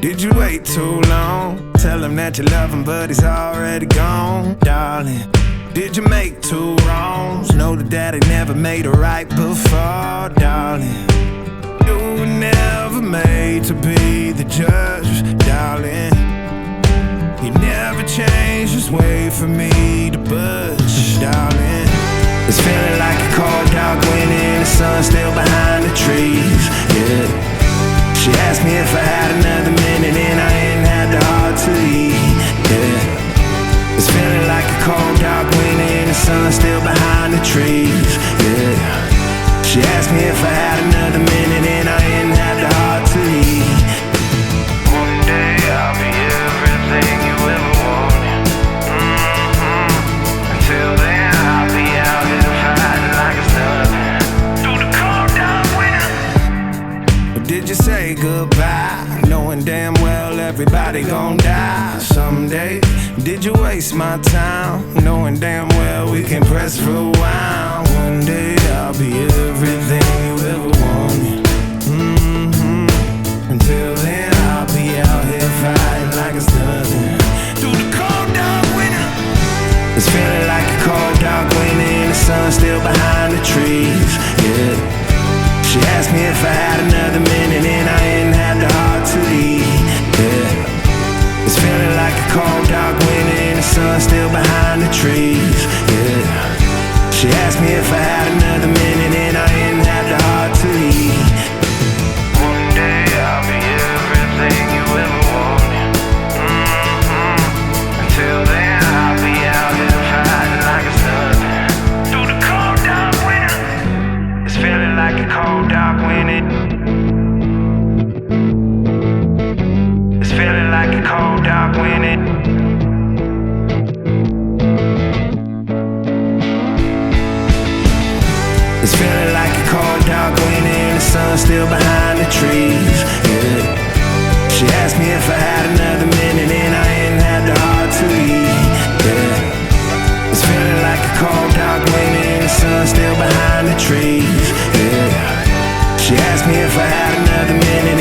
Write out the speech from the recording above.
Did you wait too long? Tell him that you love him, but he's already gone, darling. Did you make two wrongs? Know that daddy never made a right before, darling. You were never made to be the judge, darling. He never changed his way for me to budge, darling. It's feeling like a cold, dark wind and the sun still behind the trees, yeah. She asked me if I had another minute and I ain't had the heart to eat, yeah. It's feeling like a cold, dark wind and the sun still behind the trees, yeah. She asked me if I had another minute and I ain't had the heart to eat. One day I'll be everything you ever wanted. Until then I'll be out here fighting like it's nothing. Through the cold, dark winter. Or did you say goodbye, knowing damn well everybody gon' die someday? Did you waste my time, knowing damn well we can press rewind? One day I'll be everything you ever wanted. Until then I'll be out here fighting like it's nothing. Through the cold, dark winter. It's feeling like a cold, dark winter and the sun still behind the trees, yeah. She asked me if I had another minute and I ain't had the heart to eat, yeah. It's feeling like a cold, dark winter and the sun still behind the trees, yeah. She asked me if I had another minute and I ain't had the heart to eat. One day I'll be everything you ever wanted. Until then I'll be out here fighting like it's nothing. Through the cold, dark winter. It's feeling like a cold, dark winter. It's feeling like a cold, dark winter. It's feeling like a cold, dark winter and the sun still behind the trees, yeah. She asked me if I had another minute and I ain't had the heart to eat, yeah. It's feeling like a cold, dark winter and the sun still behind the trees, yeah. She asked me if I had another minute